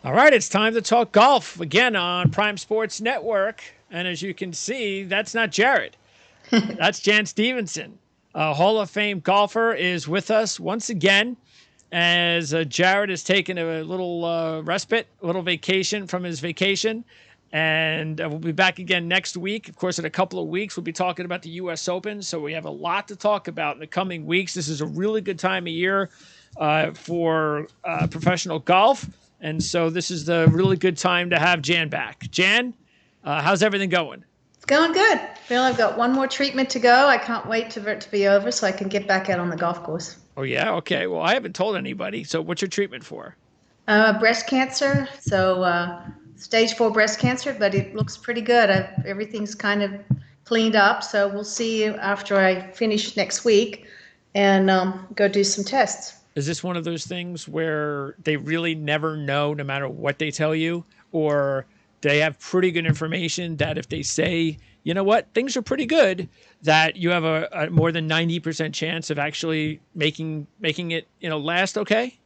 All right, it's time to talk golf again on Prime Sports Network. And as you can see, that's not Jared. That's Jan Stephenson. A Hall of Fame golfer is with us once again as Jared has taken a little respite, a little vacation from his vacation. And we'll be back again next week. Of course, in a couple of weeks, we'll be talking about the U.S. Open. So we have a lot to talk about in the coming weeks. This is a really good time of year for professional golf. And so this is the really good time to have Jan back. Jan, how's everything going? It's going good. Phil, I've got one more treatment to go. I can't wait for it to be over so I can get back out on the golf course. Oh, yeah? Okay. Well, I haven't told anybody. So what's your treatment for? Breast cancer, so stage 4 breast cancer, but it looks pretty good. Everything's kind of cleaned up, so we'll see you after I finish next week and go do some tests. Is this one of those things where they really never know no matter what they tell you? Or they have pretty good information that if they say, you know what, things are pretty good, that you have a more than 90% chance of actually making it, last okay?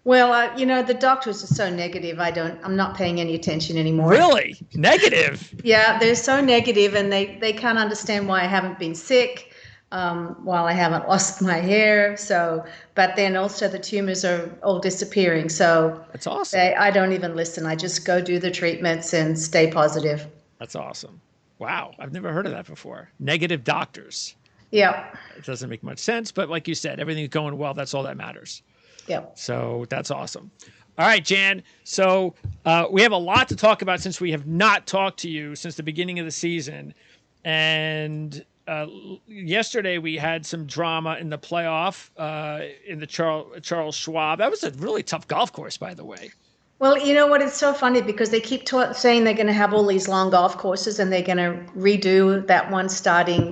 Well, the doctors are so negative. I'm not paying any attention anymore. Really? Negative? Yeah, they're so negative, and they can't understand why I haven't been sick, while I haven't lost my hair. So, but then also the tumors are all disappearing. So That's awesome. I don't even listen. I just go do the treatments and stay positive. That's awesome. Wow. I've never heard of that before. Negative doctors. Yeah. It doesn't make much sense, but like you said, everything's going well. That's all that matters. Yeah. So that's awesome. All right, Jan. So we have a lot to talk about since we have not talked to you since the beginning of the season. And yesterday we had some drama in the playoff in the Charles Schwab. That was a really tough golf course, by the way. Well, you know what? It's so funny because they keep saying they're going to have all these long golf courses and they're going to redo that one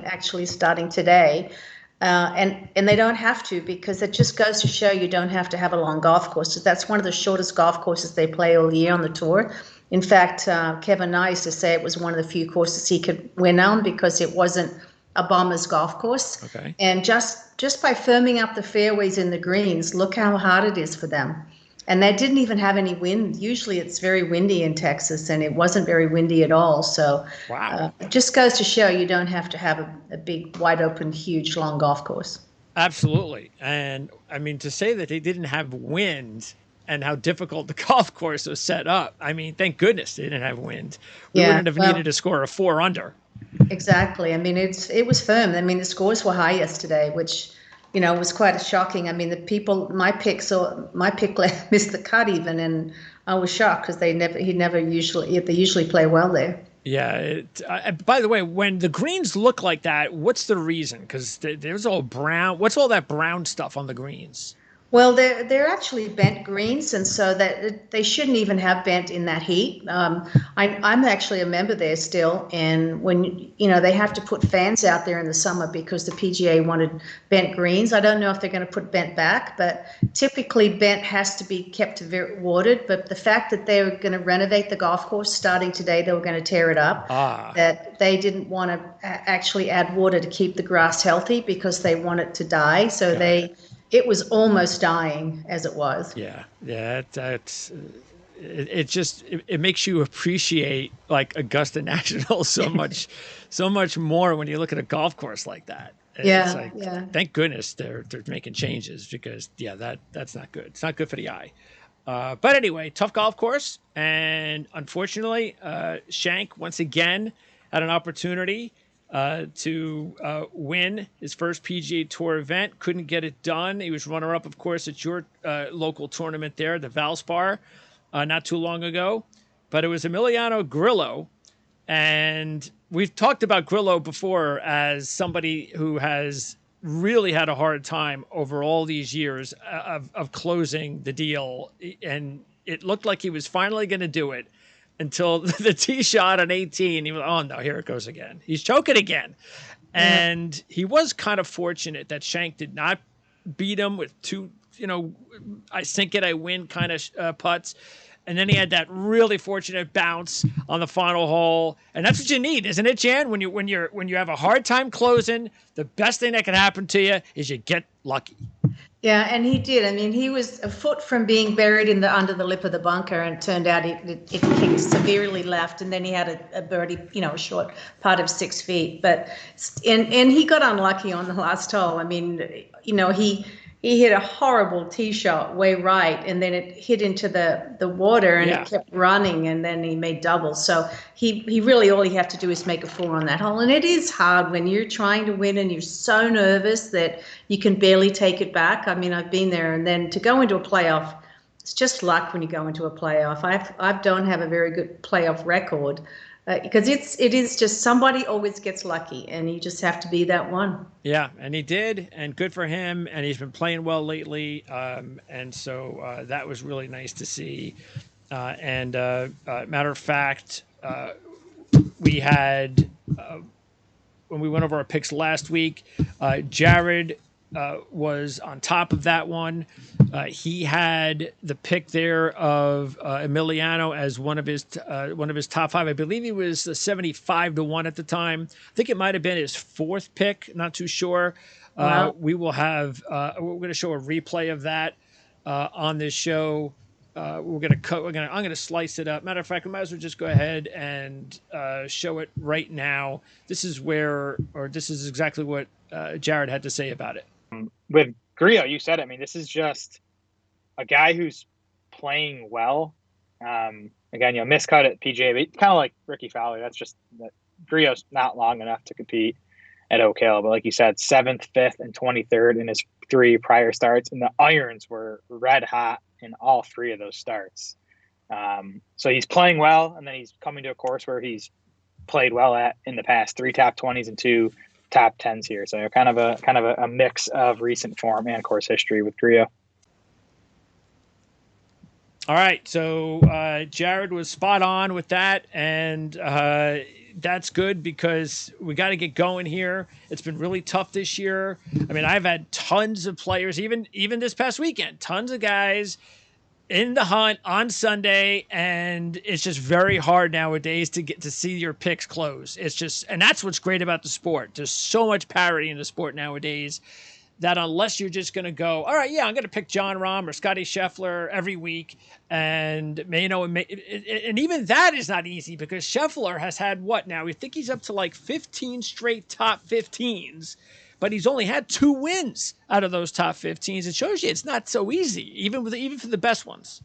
actually starting today. And they don't have to, because it just goes to show you don't have to have a long golf course. That's one of the shortest golf courses they play all year on the tour. In fact, Kevin Na used to say it was one of the few courses he could win on because it wasn't a bomber's golf course. Okay. And just by firming up the fairways and the greens, look how hard it is for them. And they didn't even have any wind. Usually it's very windy in Texas, and it wasn't very windy at all. So wow. It just goes to show you don't have to have a big, wide open, huge, long golf course. Absolutely. And I mean, to say that they didn't have wind and how difficult the golf course was set up, I mean, thank goodness they didn't have wind. We wouldn't have needed to score a 4 under. Exactly. I mean, it was firm. I mean, the scores were high yesterday, which was quite shocking. I mean, my pick missed the cut even, and I was shocked because they usually play well there. Yeah. By the way, when the greens look like that, what's the reason? Because there's all brown. What's all that brown stuff on the greens? Well, they're actually bent greens, and so that they shouldn't even have bent in that heat. I'm actually a member there still, and when they have to put fans out there in the summer because the PGA wanted bent greens. I don't know if they're going to put bent back, but typically bent has to be kept very watered. But the fact that they were going to renovate the golf course starting today, they were going to tear it up. That they didn't want to actually add water to keep the grass healthy because they want it to die. So it was almost dying as it was. Yeah. It makes you appreciate like Augusta National so much more when you look at a golf course like that. Thank goodness they're making changes, because that's not good. It's not good for the eye. But anyway, tough golf course, and unfortunately, Shank once again had an opportunity to win his first PGA Tour event. Couldn't get it done. He was runner-up, of course, at your local tournament there, the Valspar, not too long ago. But it was Emiliano Grillo. And we've talked about Grillo before as somebody who has really had a hard time over all these years of closing the deal. And it looked like he was finally going to do it, until the tee shot on 18. He was, oh no, here it goes again. He's choking again. And he was kind of fortunate that Shank did not beat him with two, I sink it, I win kind of putts. And then he had that really fortunate bounce on the final hole. And that's what you need, isn't it, Jan? When you have a hard time closing, the best thing that can happen to you is you get lucky. Yeah, and he did. I mean, he was a foot from being buried under the lip of the bunker, and it turned out it kicked severely left, and then he had a birdie, a short putt of 6 feet. But and he got unlucky on the last hole. I mean, he hit a horrible tee shot way right, and then it hit into the water, and it kept running, and then he made doubles. So he really, all he had to do is make a 4 on that hole. And it is hard when you're trying to win and you're so nervous that you can barely take it back. I mean, I've been there, and then to go into a playoff, it's just luck when you go into a playoff. I don't have a very good playoff record. Because it is just somebody always gets lucky, and you just have to be that one. Yeah, and he did, and good for him. And he's been playing well lately, and so that was really nice to see. Matter of fact, we had when we went over our picks last week, Jared was on top of that one. He had the pick there of Emiliano as one of his top 5. I believe he was 75-1 at the time. I think it might have been his 4th pick. Not too sure. Wow. We will have. We're going to show a replay of that on this show. I'm going to slice it up. Matter of fact, we might as well just go ahead and show it right now. This is exactly what Jared had to say about it. With Grillo, you said it. I mean, this is just a guy who's playing well. Again, miscut at PGA, but kind of like Ricky Fowler. That's just that Grillo's not long enough to compete at Oak Hill. But like you said, 7th, 5th, and 23rd in his 3 prior starts, and the irons were red hot in all 3 of those starts. So he's playing well, and then he's coming to a course where he's played well at in the past. 3 top 20s and 2 top 10s here. So kind of a mix of recent form and course history with Grillo. All right, so Jared was spot on with that, and that's good because we got to get going here. It's been really tough this year. I mean, I've had tons of players, even this past weekend, tons of guys in the hunt on Sunday, and it's just very hard nowadays to get to see your picks close. It's just, and that's what's great about the sport. There's so much parity in the sport nowadays that unless you're just going to go, all right, yeah, I'm going to pick Jon Rahm or Scotty Scheffler every week, and and even that is not easy because Scheffler has had what now? We think he's up to like 15 straight top 15s. But he's only had 2 wins out of those top 15s. It shows you it's not so easy, even for the best ones.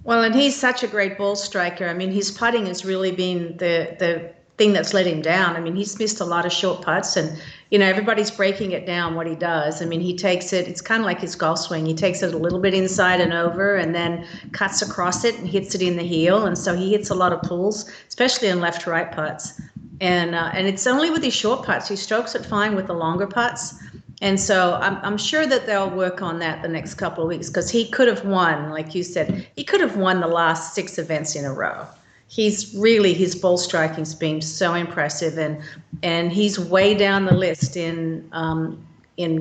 Well, and he's such a great ball striker. I mean, his putting has really been the thing that's let him down. I mean, he's missed a lot of short putts, and everybody's breaking it down what he does. I mean, he takes it. It's kind of like his golf swing. He takes it a little bit inside and over, and then cuts across it and hits it in the heel. And so he hits a lot of pulls, especially in left-to-right putts. And it's only with his short putts. He strokes it fine with the longer putts. And so I'm sure that they'll work on that the next couple of weeks because he could have won, like you said, he could have won the last 6 events in a row. His ball striking's been so impressive, and he's way down the list in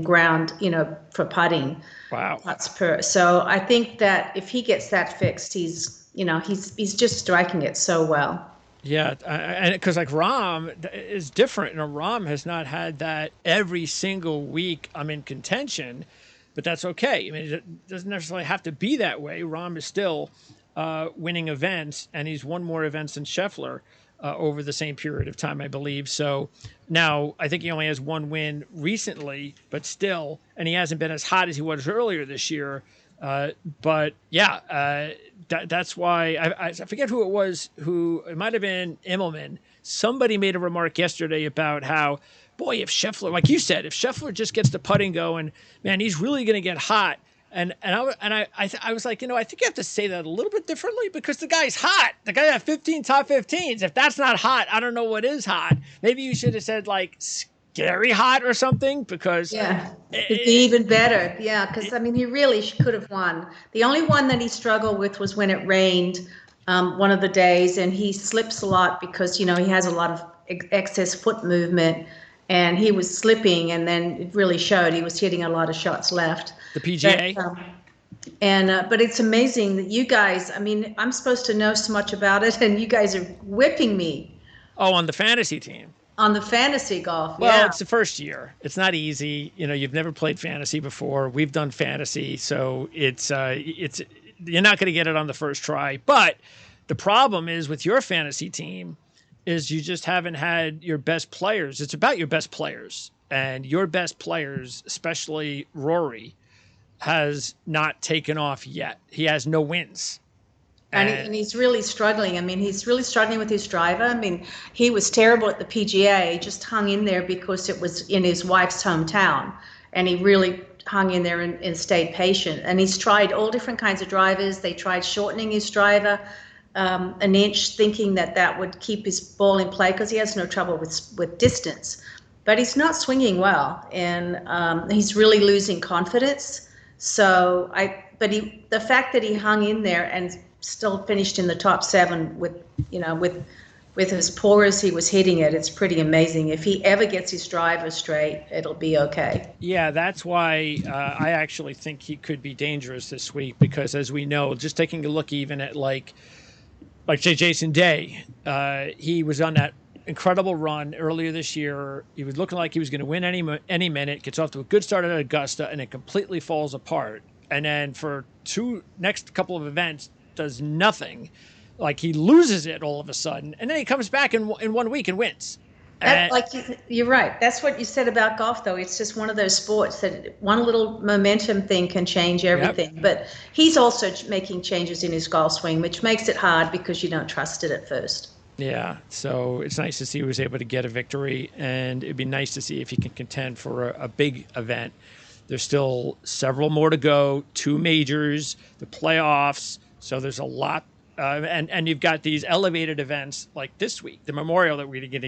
ground, for putting. Wow. Putts per. So I think that if he gets that fixed, he's just striking it so well. Yeah, and because like Rahm is different. Rahm has not had that every single week. I'm in contention, but that's okay. I mean, it doesn't necessarily have to be that way. Rahm is still winning events, and he's won more events than Scheffler over the same period of time, I believe. So now I think he only has 1 win recently, but still, and he hasn't been as hot as he was earlier this year. But yeah, that's why I forget who it was. It might have been Immelman. Somebody made a remark yesterday about how, boy, if Scheffler, like you said, if Scheffler just gets the putting going, man, he's really going to get hot. And I was like, I think you have to say that a little bit differently because the guy's hot. The guy had 15 top 15s. If that's not hot, I don't know what is hot. Maybe you should have said like scary hot or something because it'd be even better. Yeah, because I mean, he really could have won. The only one that he struggled with was when it rained one of the days, and he slips a lot because he has a lot of excess foot movement, and he was slipping, and then it really showed. He was hitting a lot of shots left. The PGA. But it's amazing that you guys. I mean, I'm supposed to know so much about it, and you guys are whipping me. Oh, on the fantasy team. On the fantasy golf, well, it's the first year. It's not easy. You've never played fantasy before. We've done fantasy, so it's you're not going to get it on the first try. But the problem is with your fantasy team is you just haven't had your best players. It's about your best players, and your best players, especially Rory, has not taken off yet. He has no wins. And he's really struggling. I mean, he's really struggling with his driver. I mean, he was terrible at the PGA. He just hung in there because it was in his wife's hometown. And he really hung in there and stayed patient. And he's tried all different kinds of drivers. They tried shortening his driver an inch, thinking that would keep his ball in play because he has no trouble with distance. But he's not swinging well. And he's really losing confidence. So the fact that he hung in there and still finished in the top 7 with as poor as he was hitting it, it's pretty amazing. If he ever gets his driver straight, it'll be okay. Yeah, that's why I actually think he could be dangerous this week because, as we know, just taking a look even at like say Jason Day, he was on that incredible run earlier this year. He was looking like he was going to win any minute, gets off to a good start at Augusta, and it completely falls apart. And then for next couple of events, does nothing. Like he loses it all of a sudden, and then he comes back in 1 week and wins. You're right. That's what you said about golf, though. It's just one of those sports that one little momentum thing can change everything. Yep. But he's also making changes in his golf swing, which makes it hard because you don't trust it at first. Yeah, so it's nice to see he was able to get a victory, and it'd be nice to see if he can contend for a big event. There's still several more to go, 2 majors, the playoffs. So there's a lot, and you've got these elevated events like this week, the Memorial that we're going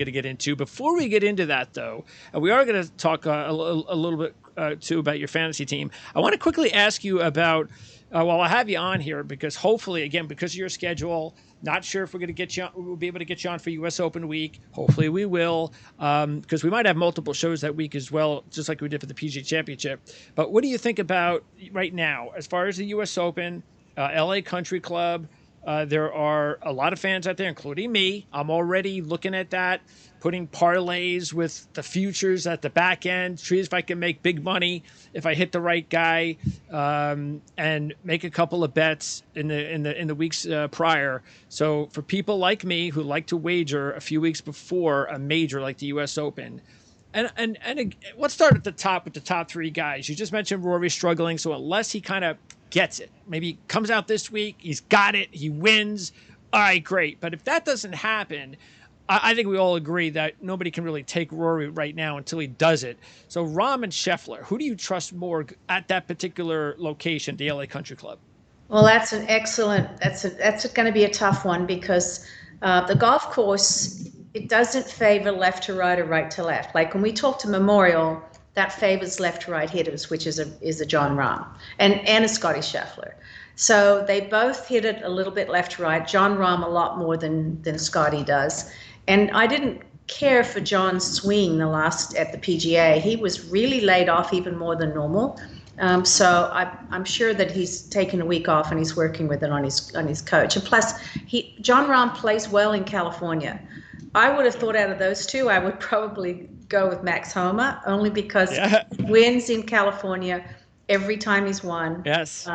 to get into. Before we get into that, though, we are going to talk a little bit too about your fantasy team. I want to quickly ask you about. Well, I'll have you on here because hopefully, again, because of your schedule, not sure if we'll be able to get you on for U.S. Open week. Hopefully we will, because we might have multiple shows that week as well, just like we did for the PGA Championship. But what do you think about right now as far as the U.S. Open? LA Country Club. There are a lot of fans out there, including me. I'm already looking at that, putting parlays with the futures at the back end, see if I can make big money if I hit the right guy, and make a couple of bets in the weeks prior. So for people like me who like to wager a few weeks before a major like the U.S. Open. And let's start at the top with the top 3 guys. You just mentioned Rory struggling, so unless he kind of gets it, maybe he comes out this week, he's got it, he wins, all right, great. But if that doesn't happen, I think we all agree that nobody can really take Rory right now until he does it. So Rahm and Scheffler, who do you trust more at that particular location, the LA Country Club? Well, that's going to be a tough one because the golf course, it doesn't favor left to right or right to left. Like when we talk to Memorial, that favors left to right hitters, which is a Jon Rahm and a Scottie Scheffler. So they both hit it a little bit left to right. Jon Rahm a lot more than Scottie does. And I didn't care for John's swing at the PGA. He was really laid off even more than normal. So I'm sure that he's taken a week off and he's working with it on his coach. And plus, Jon Rahm plays well in California. I would have thought out of those two, I would probably go with Max Homa, only because he wins in California every time he's won. Yes.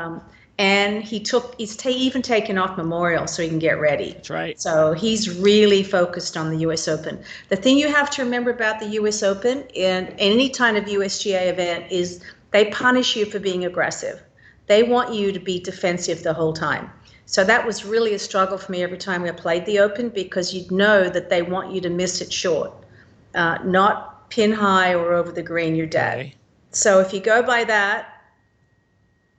And he's even taken off Memorial so he can get ready. That's right. So he's really focused on the U.S. Open. The thing you have to remember about the U.S. Open and any kind of USGA event is they punish you for being aggressive. They want you to be defensive the whole time. So that was really a struggle for me every time I played the Open because you'd know that they want you to miss it short, not pin high or over the green, you're dead. Okay. So if you go by that,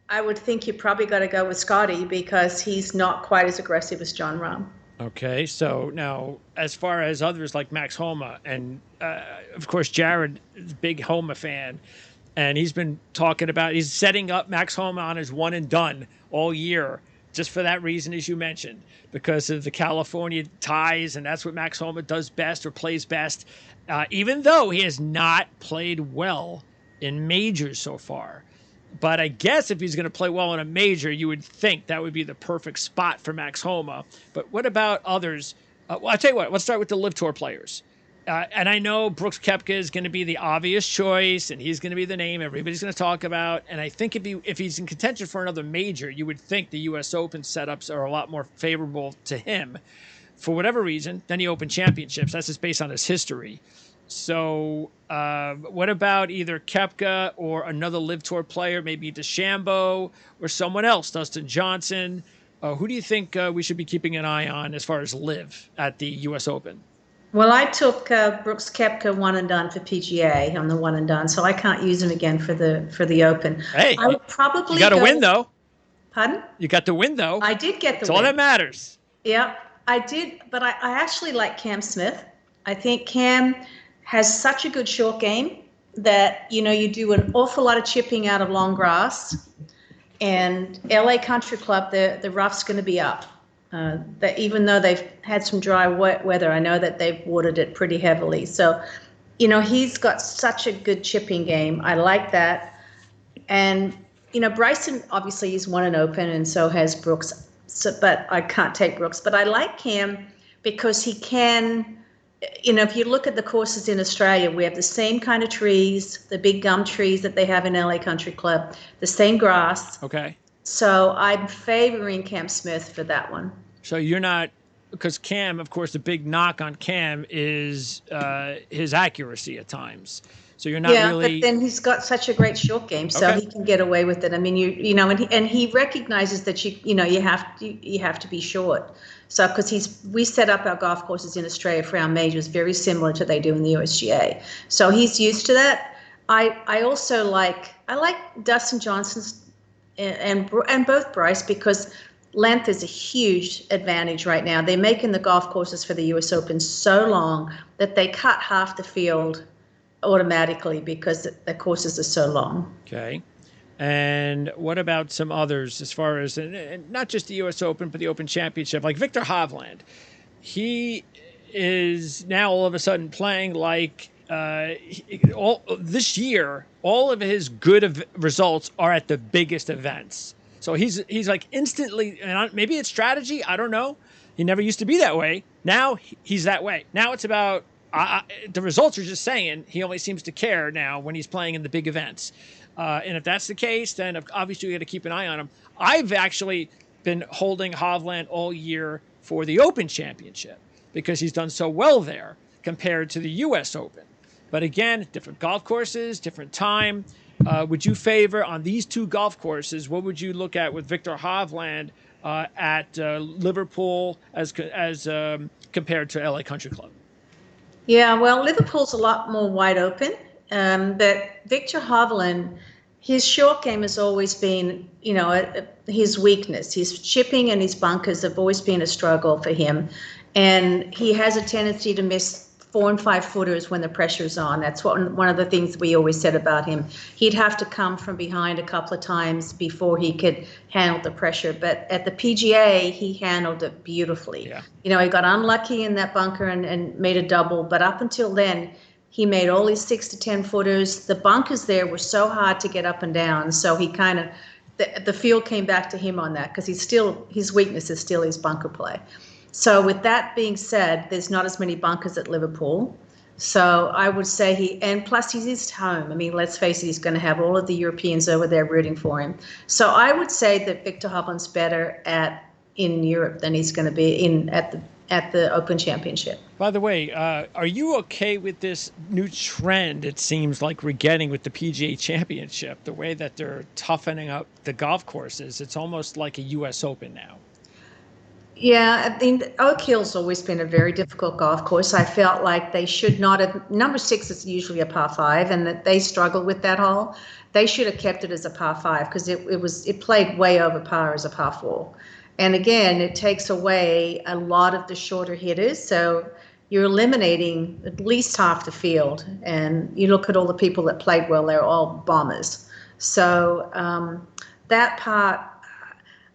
I would think you probably got to go with Scottie because he's not quite as aggressive as Jon Rahm. Okay, so now as far as others like Max Homa, and of course Jared is a big Homa fan, and he's been talking about, he's setting up Max Homa on his one and done all year. Just for that reason, as you mentioned, because of the California ties, and that's what Max Homa does best or plays best, even though he has not played well in majors so far. But I guess if he's going to play well in a major, you would think that would be the perfect spot for Max Homa. But what about others? Well, I'll tell you what, let's start with the LIV Tour players. And I know Brooks Koepka is going to be the obvious choice, and he's going to be the name everybody's going to talk about. And I think if he's in contention for another major, you would think the U.S. Open setups are a lot more favorable to him for whatever reason than the Open Championships. That's just based on his history. So what about either Koepka or another LIV Tour player, maybe DeChambeau or someone else, Dustin Johnson? Who do you think we should be keeping an eye on as far as LIV at the U.S. Open? Well, I took Brooks Koepka one and done for PGA on the one and done, so I can't use him again for the Open. Hey, I would probably you got to win though. Pardon? You got to win though. I did get the That's win. all that matters. Yeah, I did, but I actually like Cam Smith. I think Cam has such a good short game that, you do an awful lot of chipping out of long grass, and LA Country Club, the rough's going to be up. That even though they've had some dry wet weather, I know that they've watered it pretty heavily. So, he's got such a good chipping game. I like that. And, Bryson obviously has won an Open, and so has Brooks. So, but I can't take Brooks. But I like Cam because he can, if you look at the courses in Australia, we have the same kind of trees, the big gum trees that they have in LA Country Club, the same grass. Okay. So I'm favoring Cam Smith for that one. So you're not, because Cam, of course, the big knock on Cam is his accuracy at times. So you're not really. Yeah, but then he's got such a great short game, so he can get away with it. I mean, and he recognizes that you have to be short. So because we set up our golf courses in Australia for our majors very similar to they do in the USGA. So he's used to that. I also like Dustin Johnson's. And both Bryce, because length is a huge advantage right now. They're making the golf courses for the U.S. Open so long that they cut half the field automatically because the courses are so long. Okay. And what about some others as far as, not just the U.S. Open, but the Open Championship, like Victor Hovland? He is now all of a sudden playing like this year, all of his good results are at the biggest events. So he's like instantly, and maybe it's strategy. I don't know. He never used to be that way. Now he's that way. Now it's about the results are just saying he only seems to care now when he's playing in the big events. And if that's the case, then obviously we got to keep an eye on him. I've actually been holding Hovland all year for the Open Championship because he's done so well there compared to the U.S. Open. But again, different golf courses, different time. Would you favor on these two golf courses? What would you look at with Victor Hovland at Liverpool as compared to LA Country Club? Yeah, well, Liverpool's a lot more wide open. But Victor Hovland, his short game has always been, his weakness. His chipping and his bunkers have always been a struggle for him. And he has a tendency to miss 4 and 5 footers when the pressure's on. That's one of the things we always said about him. He'd have to come from behind a couple of times before he could handle the pressure. But at the PGA, he handled it beautifully. Yeah. He got unlucky in that bunker and made a double. But up until then, he made all his 6 to 10 footers. The bunkers there were so hard to get up and down. So he kind of, the field came back to him on that because his weakness is still his bunker play. So with that being said, there's not as many bunkers at Liverpool. So I would say and plus he's home. I mean, let's face it, he's going to have all of the Europeans over there rooting for him. So I would say that Victor Hovland's better in Europe than he's going to be at the Open Championship. By the way, are you okay with this new trend, it seems like we're getting with the PGA Championship, the way that they're toughening up the golf courses? It's almost like a U.S. Open now. Yeah, I mean, Oak Hill's always been a very difficult golf course. I felt like they should not have. Number 6 is usually a par 5, and that they struggled with that hole. They should have kept it as a par 5 because it played way over par as a par 4. And again, it takes away a lot of the shorter hitters. So you're eliminating at least half the field. And you look at all the people that played well, they're all bombers. So that part,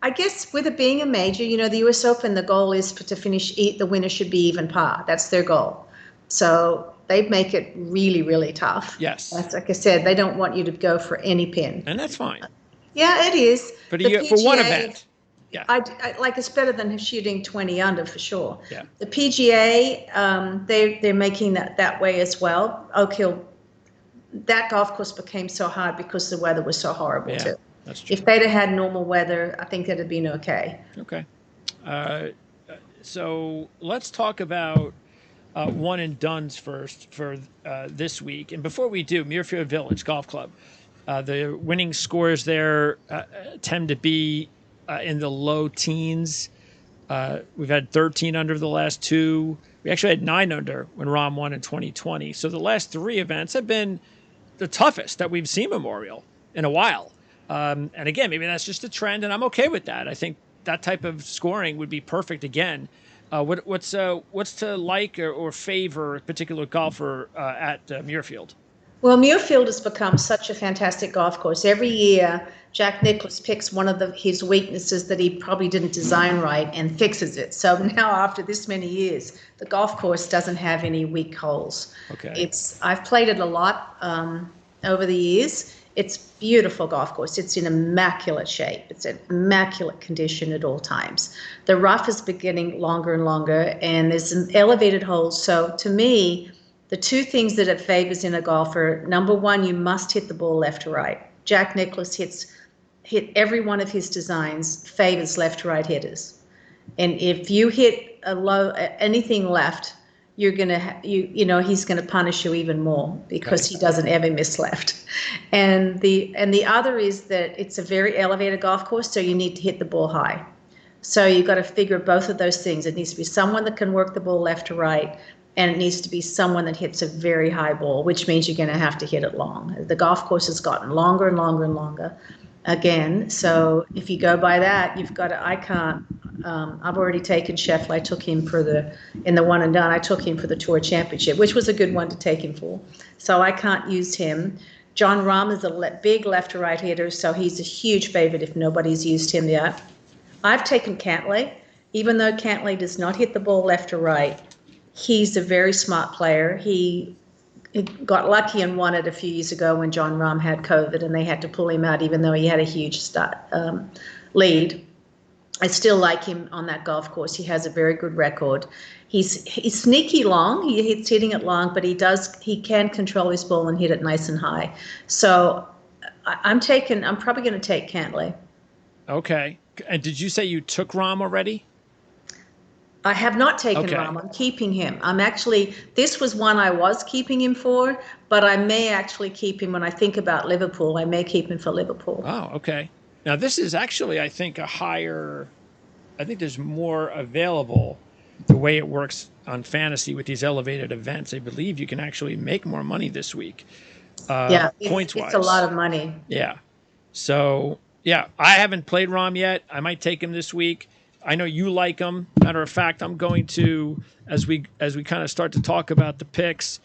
I guess with it being a major, the U.S. Open, the goal is to finish, the winner should be even par. That's their goal. So they make it really, really tough. Yes. That's, like I said, they don't want you to go for any pin. And that's fine. Yeah, it is. But for one event. Yeah. I like it's better than shooting 20 under for sure. Yeah. The PGA, they're making that way as well. Oak Hill, that golf course became so hard because the weather was so horrible too. That's true. If they'd have had normal weather, I think it'd have been okay. Okay. So let's talk about one and dones first for this week. And before we do, Muirfield Village Golf Club. The winning scores there tend to be in the low teens. We've had 13 under the last two. We actually had 9 under when Rahm won in 2020. So the last 3 events have been the toughest that we've seen Memorial in a while. And again, maybe that's just a trend, and I'm okay with that. I think that type of scoring would be perfect again. What's to like or favor a particular golfer at Muirfield? Well, Muirfield has become such a fantastic golf course. Every year, Jack Nicklaus picks one of his weaknesses that he probably didn't design right and fixes it. So now, after this many years, the golf course doesn't have any weak holes. Okay. I've played it a lot over the years. It's beautiful golf course. It's in immaculate shape. It's in immaculate condition at all times. The rough is getting longer and longer, and there's some elevated holes. So to me, the 2 things that it favors in a golfer, number 1, you must hit the ball left to right. Jack Nicklaus hit every one of his designs favors left to right hitters. And if you hit anything left, you're gonna he's gonna punish you even more because he doesn't ever miss left. And the other is that it's a very elevated golf course, so you need to hit the ball high. So you've got to figure both of those things. It needs to be someone that can work the ball left to right, and it needs to be someone that hits a very high ball, which means you're going to have to hit it long. The golf course has gotten longer and longer and longer again. So if you go by that, you've got to, I've already taken Scheffler. I took him in the one and done, I took him for the Tour Championship, which was a good one to take him for. So I can't use him. John Rahm is a big left to right hitter, so he's a huge favorite if nobody's used him yet. I've taken Cantlay. Even though Cantlay does not hit the ball left to right, he's a very smart player. He got lucky and won it a few years ago when John Rahm had COVID and they had to pull him out even though he had a huge lead. I still like him on that golf course. He has a very good record. He's sneaky long. He's hitting it long, but he can control his ball and hit it nice and high. So I'm probably going to take Cantlay. Okay. And did you say you took Rahm already? I have not taken Rahm. I'm keeping him. This was one I was keeping him for, but I may actually keep him when I think about Liverpool. I may keep him for Liverpool. Oh, okay. Now, this is actually, I think, I think there's more available the way it works on fantasy with these elevated events. I believe you can actually make more money this week. Points-wise. It's a lot of money. Yeah. So, yeah, I haven't played Rahm yet. I might take him this week. I know you like them. Matter of fact, I'm going to, as we kind of start to talk about the picks,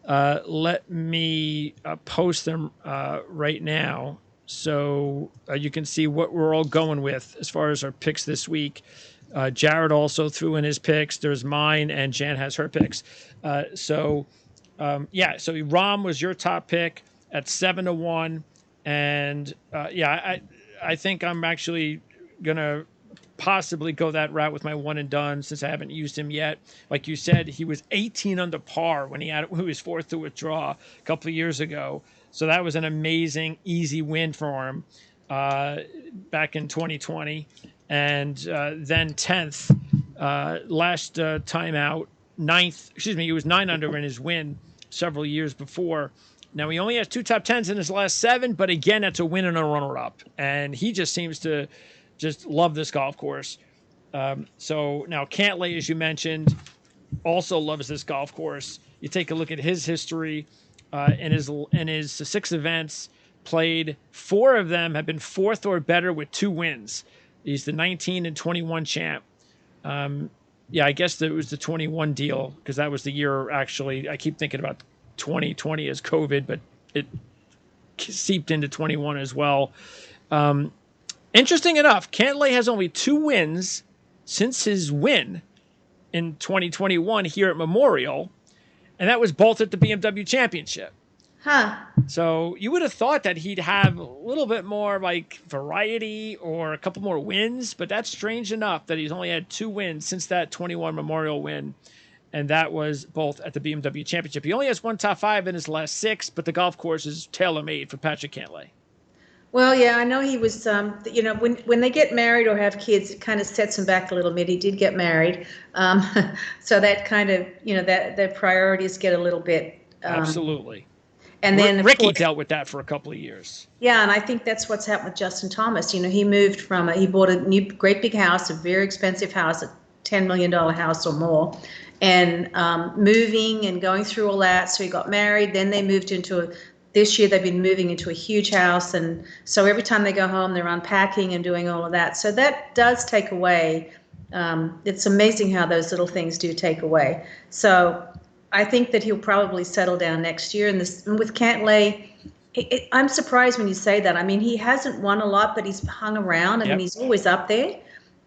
let me post them right now so you can see what we're all going with as far as our picks this week. Jared also threw in his picks. There's mine, and Jan has her picks. So Rahm was your top pick at 7-1, and I think I'm actually gonna possibly go that route with my one and done since I haven't used him yet. Like you said, he was 18 under par when he was forced to withdraw a couple of years ago. So that was an amazing, easy win for him back in 2020. And then 10th last time out, he was 9 under in his win several years before. Now, he only has 2 top 10s in his last 7, but again, that's a win and a runner-up. And he just seems to just love this golf course. So now Cantlay, as you mentioned, also loves this golf course. You take a look at his history in his 6 events played. 4 of them have been 4th or better with 2 wins. He's the 19 and 21 champ. I guess it was the 21 deal because that was the year. Actually, I keep thinking about 2020 as COVID, but it seeped into 21 as well. Interesting enough, Cantlay has only 2 wins since his win in 2021 here at Memorial, and that was both at the BMW Championship. Huh. So you would have thought that he'd have a little bit more like variety or a couple more wins, but that's strange enough that he's only had 2 wins since that 21 Memorial win. And that was both at the BMW Championship. He only has 1 top 5 in his last 6, but the golf course is tailor-made for Patrick Cantlay. Well, yeah, I know he was, when they get married or have kids, it kind of sets him back a little bit. He did get married. So that kind of, that their priorities get a little bit. Absolutely. And then Ricky dealt with that for a couple of years. Yeah, and I think that's what's happened with Justin Thomas. He moved he bought a new great big house, a very expensive house, a $10 million house or more, and moving and going through all that. So he got married. Then they moved this year they've been moving into a huge house. And so every time they go home, they're unpacking and doing all of that. So that does take away. It's amazing how those little things do take away. So I think that he'll probably settle down next year. And with Cantlay, I'm surprised when you say that. I mean, he hasn't won a lot, but he's hung around. I mean, he's always up there.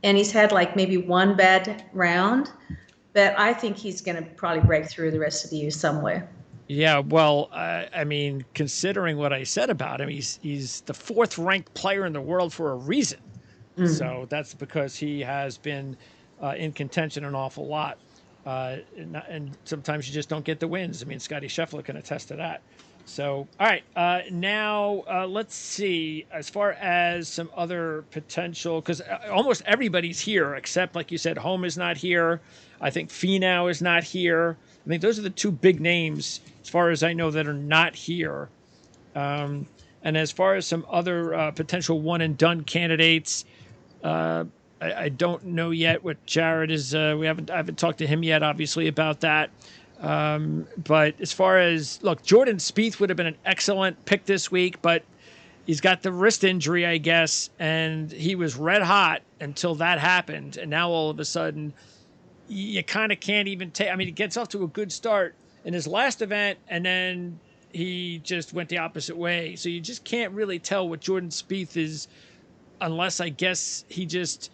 And he's had like maybe 1 bad round. But I think he's going to probably break through the rest of the year somewhere. Yeah, well, I mean, considering what I said about him, he's the 4th ranked player in the world for a reason. So that's because he has been in contention an awful lot. And sometimes you just don't get the wins. I mean, Scotty Scheffler can attest to that. So, all right, now let's see. As far as some other potential, because almost everybody's here except, like you said, Home is not here. I think Finau is not here. I think those are the 2 big names, as far as I know, that are not here. And as far as some other potential one-and-done candidates, I don't know yet what Jared is. I haven't talked to him yet, obviously, about that. But as far as, look, Jordan Spieth would have been an excellent pick this week, but he's got the wrist injury, I guess, and he was red hot until that happened. And now all of a sudden, you kind of can't even take. I mean, he gets off to a good start in his last event, and then he just went the opposite way. So you just can't really tell what Jordan Spieth is, unless I guess he just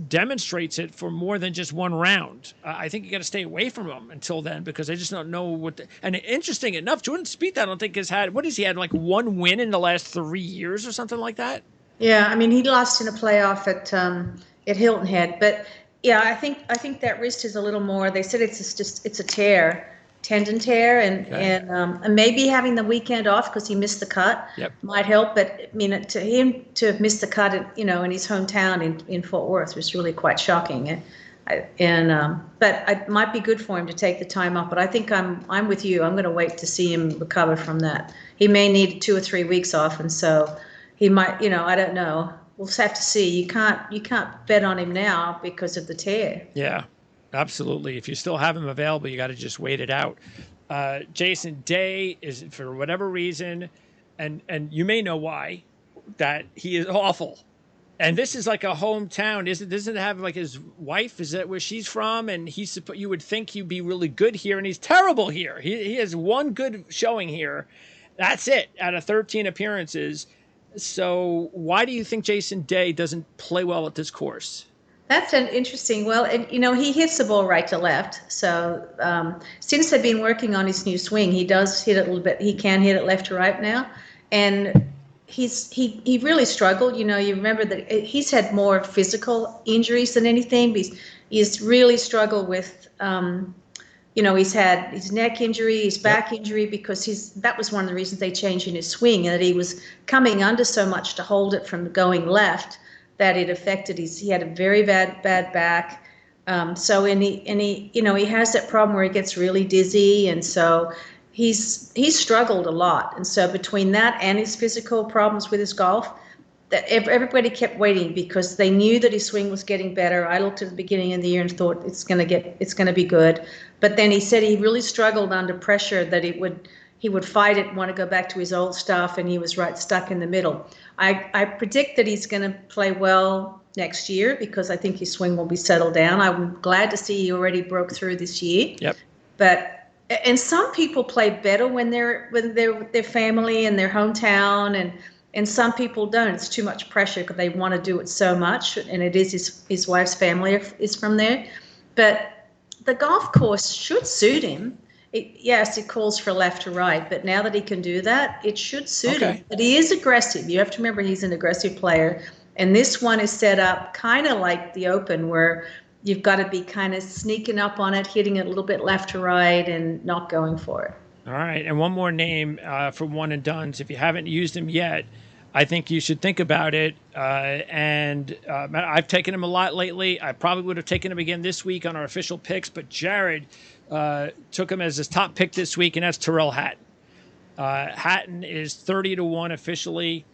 demonstrates it for more than just 1 round. I think you got to stay away from him until then, because I just don't know what. And interesting enough, Jordan Spieth, I don't think has had. What has he had, like 1 win in the last 3 years or something like that? Yeah, I mean, he lost in a playoff at Hilton Head, but. Yeah, I think that wrist is a little more. They said it's a tendon tear, and maybe having the weekend off because he missed the cut might help. But I mean, to him to have missed the cut, in his hometown in Fort Worth was really quite shocking. But it might be good for him to take the time off. But I think I'm with you. I'm going to wait to see him recover from that. He may need 2 or 3 weeks off, and so he might. I don't know. We'll have to see. You can't bet on him now because of the tear. Yeah, absolutely. If you still have him available, you got to just wait it out. Jason Day is, for whatever reason, and you may know why, that he is awful. And this is like a hometown. Doesn't it have like his wife? Is that where she's from? And you would think he'd be really good here, and he's terrible here. He has 1 good showing here. That's it out of 13 appearances. So why do you think Jason Day doesn't play well at this course? That's an interesting. Well, and he hits the ball right to left. So since they've been working on his new swing, he does hit it a little bit. He can hit it left to right now, and he really struggled. You remember that he's had more physical injuries than anything. He's really struggled with. He's had his neck injury, his back injury, because that was one of the reasons they changed in his swing, that he was coming under so much to hold it from going left that it affected he had a very bad back. So he has that problem where he gets really dizzy, and so he's struggled a lot. And so between that and his physical problems with his golf, that everybody kept waiting because they knew that his swing was getting better. I looked at the beginning of the year and thought it's going to be good. But then he said he really struggled under pressure, that he would fight it, want to go back to his old stuff, and he was right stuck in the middle. I predict that he's going to play well next year because I think his swing will be settled down. I'm glad to see he already broke through this year. Yep. And some people play better when they're their family and their hometown, and some people don't. It's too much pressure because they want to do it so much, and it is his wife's family is from there. But the golf course should suit him. yes, it calls for left to right, but now that he can do that, it should suit Okay. him. But he is aggressive. You have to remember he's an aggressive player. And this one is set up kind of like the Open, where you've got to be kind of sneaking up on it, hitting it a little bit left to right and not going for it. All right. And one more name for one and dones. If you haven't used him yet, I think you should think about it. I've taken him a lot lately. I probably would have taken him again this week on our official picks, but Jared took him as his top pick this week, and that's Tyrrell Hatton. Hatton is 30-1 officially.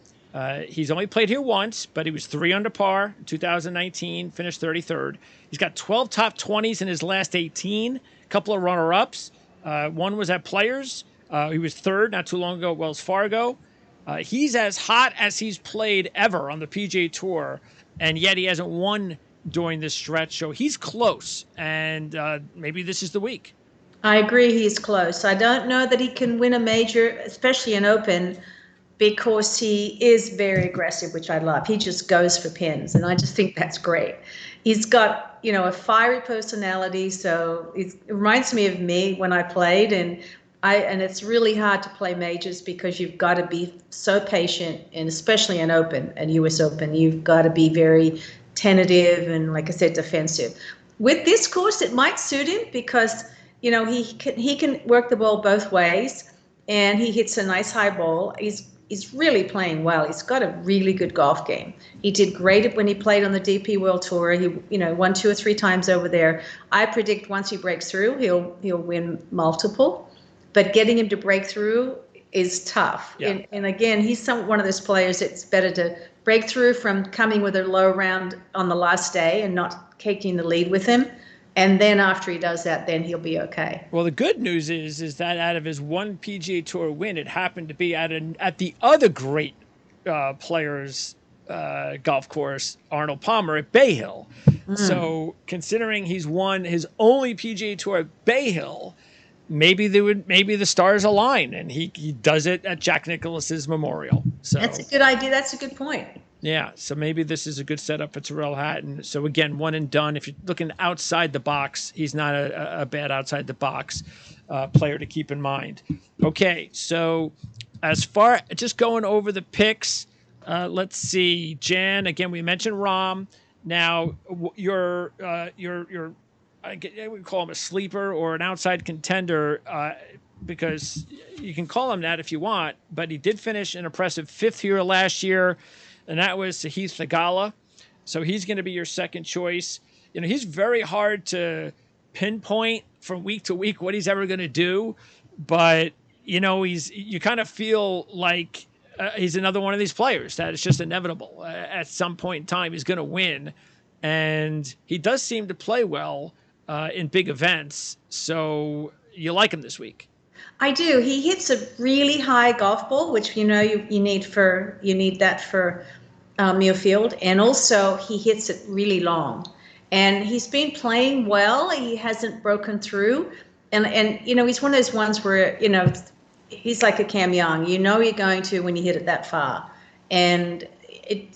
He's only played here once, but he was 3 under par in 2019, finished 33rd. He's got 12 top 20s in his last 18, a couple of runner-ups. One was at Players. He was 3rd not too long ago at Wells Fargo. He's as hot as he's played ever on the PGA Tour, and yet he hasn't won during this stretch. So he's close, and maybe this is the week. I agree he's close. I don't know that he can win a major, especially an Open, because he is very aggressive, which I love. He just goes for pins, and I just think that's great. He's got, a fiery personality, so it reminds me of me when I played, and it's really hard to play majors because you've got to be so patient, and especially an Open, an US Open, you've got to be very tentative and, like I said, defensive. With this course, it might suit him because, he can work the ball both ways, and he hits a nice high ball. He's really playing well. He's got a really good golf game. He did great when he played on the DP World Tour. He, won 2 or 3 times over there. I predict once he breaks through, he'll win multiple. But getting him to break through is tough. Yeah. And again, he's one of those players it's better to break through from coming with a low round on the last day and not taking the lead with him. And then after he does that, then he'll be okay. Well, the good news is that out of his one PGA Tour win, it happened to be at the other great player's golf course, Arnold Palmer at Bay Hill. So considering he's won his only PGA Tour at Bay Hill, maybe the stars align and he does it at Jack Nicklaus's memorial. So that's a good idea. That's a good point. Yeah, so maybe this is a good setup for Tyrrell Hatton. So again, one and done. If you're looking outside the box, he's not a bad outside the box player to keep in mind. Okay, so as far just going over the picks, let's see, Jan. Again, we mentioned Rahm. Now you're I would call him a sleeper or an outside contender because you can call him that if you want. But he did finish an impressive 5th here last year. And that was Sahith Theegala. So he's going to be your second choice. He's very hard to pinpoint from week to week what he's ever going to do. But, you kind of feel like he's another one of these players that it's just inevitable. At some point in time, he's going to win. And he does seem to play well in big events. So you like him this week. I do. He hits a really high golf ball, which you need that for Muirfield, and also he hits it really long. And he's been playing well. He hasn't broken through, and he's one of those ones where he's like a Cam Young. You're going to when you hit it that far, and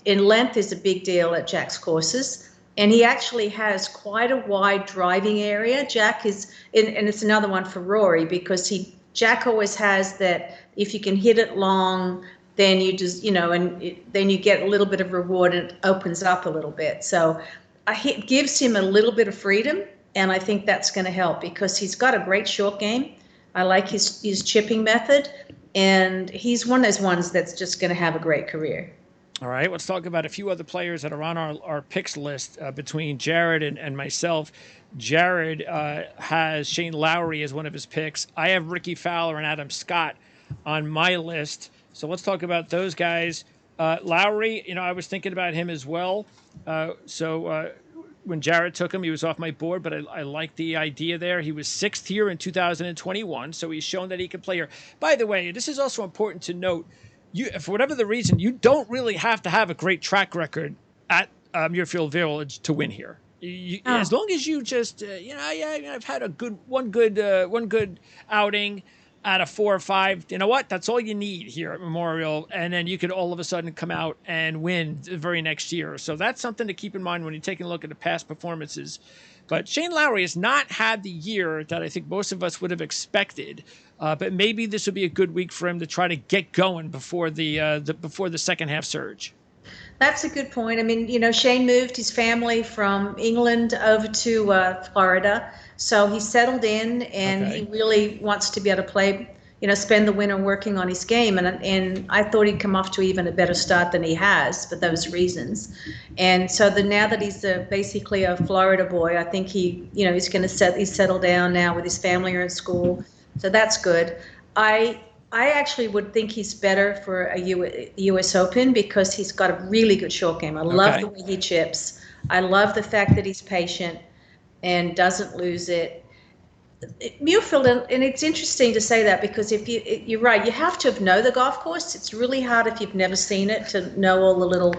length is a big deal at Jack's courses. And he actually has quite a wide driving area. Jack is, and it's another one for Rory because Jack always has that. If you can hit it long, then you just, then you get a little bit of reward and it opens up a little bit. So it gives him a little bit of freedom, and I think that's going to help because he's got a great short game. I like his chipping method, and he's one of those ones that's just going to have a great career. All right, let's talk about a few other players that are on our picks list between Jared and myself. Jared has Shane Lowry as one of his picks. I have Ricky Fowler and Adam Scott on my list. So let's talk about those guys. Lowry, I was thinking about him as well. When Jared took him, he was off my board, but I like the idea there. He was 6th here in 2021, so he's shown that he can play here. By the way, this is also important to note. For whatever the reason, you don't really have to have a great track record at Muirfield Village to win here. As long as you just, I've had one good outing. out of 4 or 5, you know what? That's all you need here at Memorial. And then you could all of a sudden come out and win the very next year. So that's something to keep in mind when you're taking a look at the past performances. But Shane Lowry has not had the year that I think most of us would have expected. But maybe this would be a good week for him to try to get going before the second half surge. That's a good point. I mean, Shane moved his family from England over to Florida. So he settled in, and he really wants to be able to play, spend the winter working on his game. And I thought he'd come off to even a better start than he has for those reasons. And so now that he's basically a Florida boy, I think he's going to he's settled down now with his family or in school. So that's good. I actually would think he's better for a U.S. Open because he's got a really good short game. I love the way he chips. I love the fact that he's patient and doesn't lose it. Muirfield, and it's interesting to say that because if you're right, you have to know the golf course. It's really hard if you've never seen it to know all the little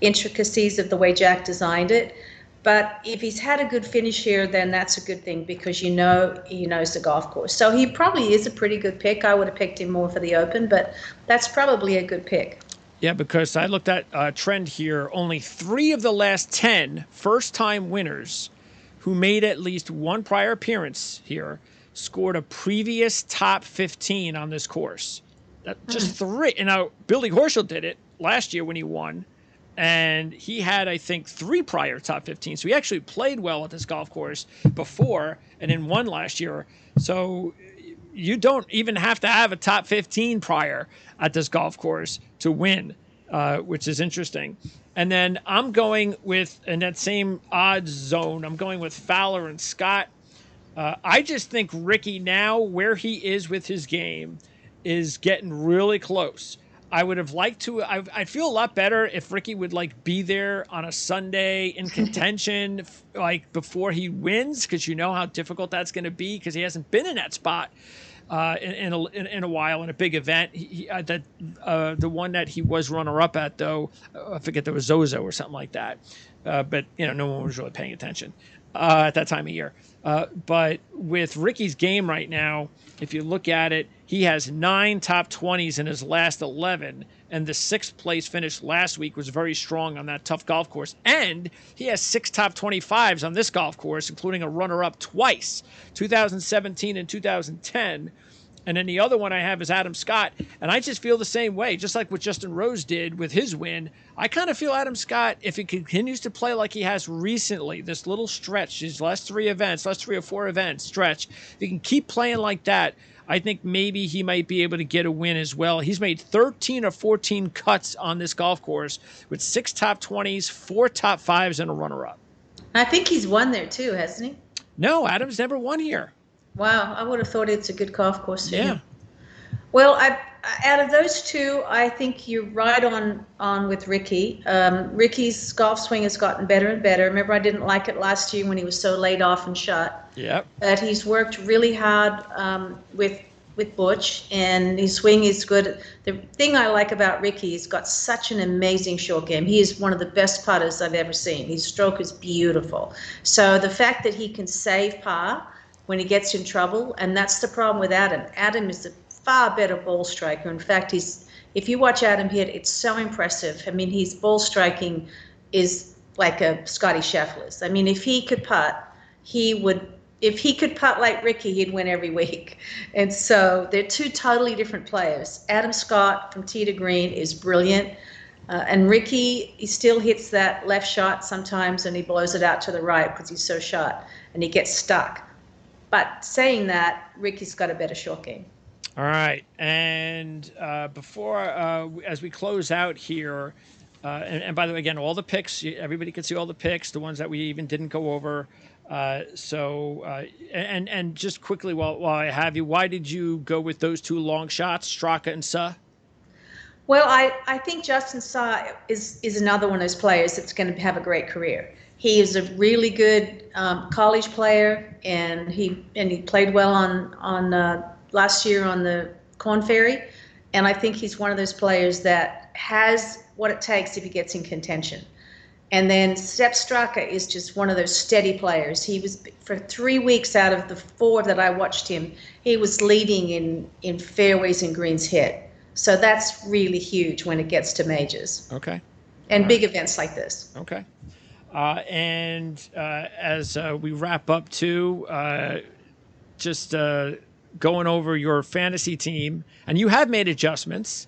intricacies of the way Jack designed it. But if he's had a good finish here, then that's a good thing because he knows the golf course. So he probably is a pretty good pick. I would have picked him more for the Open, but that's probably a good pick. Yeah, because I looked at a trend here. Only 3 of the last 10 first-time winners who made at least one prior appearance here scored a previous top 15 on this course. Just 3. And now Billy Horschel did it last year when he won. And he had, I think, 3 prior top 15. So he actually played well at this golf course before and then won last year. So you don't even have to have a top 15 prior at this golf course to win, which is interesting. And then I'm going with, in that same odds zone, I'm going with Fowler and Scott. I just think Ricky now, where he is with his game, is getting really close. I would have liked to. I feel a lot better if Ricky would be there on a Sunday in contention, before he wins, because you know how difficult that's going to be because he hasn't been in that spot in a while in a big event. The one that he was runner up at, though, I forget, there was Zozo or something like that. But no one was really paying attention at that time of year. But with Ricky's game right now, if you look at it, he has 9 top 20s in his last 11, and the 6th place finish last week was very strong on that tough golf course. And he has 6 top 25s on this golf course, including a runner-up twice, 2017 and 2010. And then the other one I have is Adam Scott, and I just feel the same way, just like what Justin Rose did with his win. I kind of feel Adam Scott, if he continues to play like he has recently, this little stretch, his last 3 or 4 events stretch, if he can keep playing like that, I think maybe he might be able to get a win as well. He's made 13 or 14 cuts on this golf course with 6 top 20s, 4 top 5s, and a runner-up. I think he's won there too, hasn't he? No, Adam's never won here. Wow, I would have thought it's a good golf course for him. Well, out of those 2, I think you're right on with Ricky. Ricky's golf swing has gotten better and better. Remember, I didn't like it last year when he was so laid off and shot. Yep. But he's worked really hard with Butch, and his swing is good. The thing I like about Ricky, he's got such an amazing short game. He is one of the best putters I've ever seen. His stroke is beautiful. So the fact that he can save par when he gets in trouble, and that's the problem with Adam. Adam is a far better ball striker. In fact, if you watch Adam hit, it's so impressive. I mean, his ball striking is like a Scotty Scheffler's. I mean, if he could putt, if he could putt like Ricky, he'd win every week. And so they're 2 totally different players. Adam Scott from tee to green is brilliant. And Ricky, he still hits that left shot sometimes, and he blows it out to the right because he's so short, and he gets stuck. But saying that, Ricky's got a better short game. All right. And before, as we close out here, and by the way, again, all the picks, everybody can see all the picks, the ones that we even didn't go over. And just quickly, while I have you, why did you go with those 2 long shots, Straka and Suh? Well, I think Justin Suh is another one of those players that's going to have a great career. He is a really good college player, and he played well on last year on the Korn Ferry, and I think he's one of those players that has what it takes if he gets in contention. And then Sepp Straka is just one of those steady players. He was, for 3 weeks out of the 4 that I watched him, he was leading in fairways and greens hit. So that's really huge when it gets to majors. Okay. And big events like this. Okay. As we wrap up too, just going over your fantasy team, and you have made adjustments.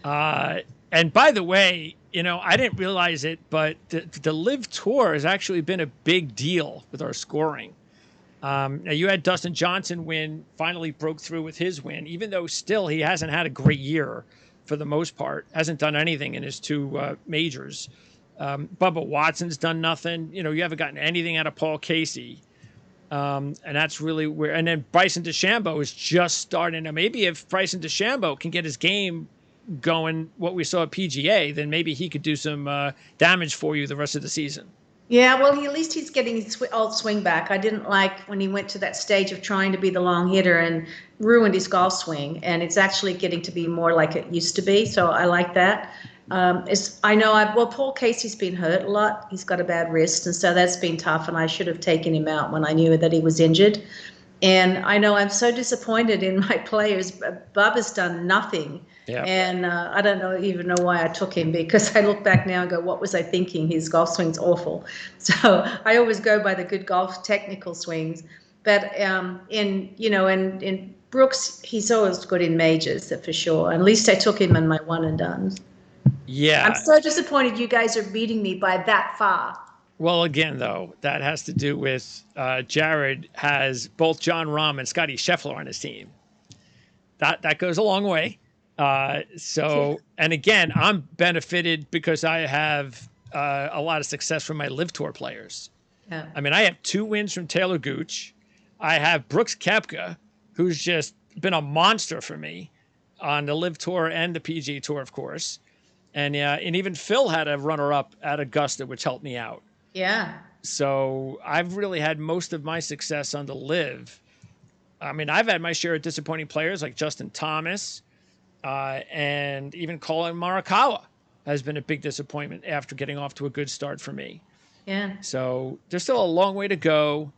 And by the way, I didn't realize it, but the Live Tour has actually been a big deal with our scoring. Now you had Dustin Johnson finally broke through with his win, even though still he hasn't had a great year for the most part, hasn't done anything in his 2 majors. Bubba Watson's done nothing. You haven't gotten anything out of Paul Casey. And that's really where, and then Bryson DeChambeau is just starting. Now, maybe if Bryson DeChambeau can get his game going, what we saw at PGA, then maybe he could do some damage for you the rest of the season. Yeah, well, at least he's getting his old swing back. I didn't like when he went to that stage of trying to be the long hitter and ruined his golf swing. And it's actually getting to be more like it used to be. So I like that. Paul Casey's been hurt a lot. He's got a bad wrist, and so that's been tough. And I should have taken him out when I knew that he was injured. And I know I'm so disappointed in my players. Bubba's done nothing. Yeah. And I don't even know why I took him, because I look back now and go, what was I thinking? His golf swing's awful. So I always go by the good golf technical swings. But in Brooks, he's always good in majors, for sure. At least I took him in my one and done. Yeah. I'm so disappointed you guys are beating me by that far. Well, again, though, that has to do with Jared has both John Rahm and Scotty Scheffler on his team. That goes a long way. And again, I'm benefited because I have a lot of success from my Live Tour players. Yeah. I mean, I have 2 wins from Taylor Gooch. I have Brooks Koepka, who's just been a monster for me on the Live Tour and the PGA Tour, of course. And even Phil had a runner-up at Augusta, which helped me out. Yeah. So I've really had most of my success on the Live. I mean, I've had my share of disappointing players like Justin Thomas, and even Colin Morikawa has been a big disappointment after getting off to a good start for me. Yeah. So there's still a long way to go.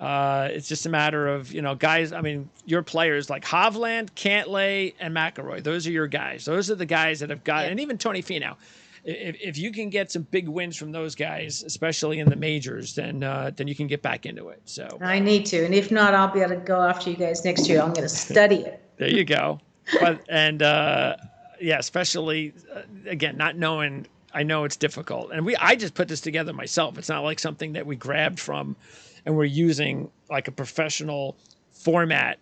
It's just a matter of, guys, I mean, your players like Hovland, Cantlay, and McIlroy. Those are your guys. Those are the guys that have got, and even Tony Finau. If you can get some big wins from those guys, especially in the majors, then you can get back into it. So I need to, and if not, I'll be able to go after you guys next year. I'm going to study it. There you go. Especially again, not knowing. I know it's difficult, and I just put this together myself. It's not like something that we grabbed from, and we're using like a professional format.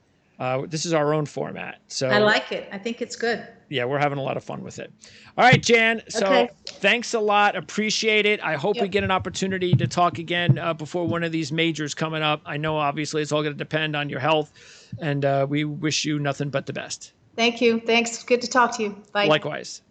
This is our own format. So I like it. I think it's good. Yeah, we're having a lot of fun with it. All right, Jan. So Thanks a lot. Appreciate it. I hope we get an opportunity to talk again before one of these majors coming up. I know obviously it's all going to depend on your health, and we wish you nothing but the best. Thank you. Thanks. Good to talk to you. Bye. Likewise.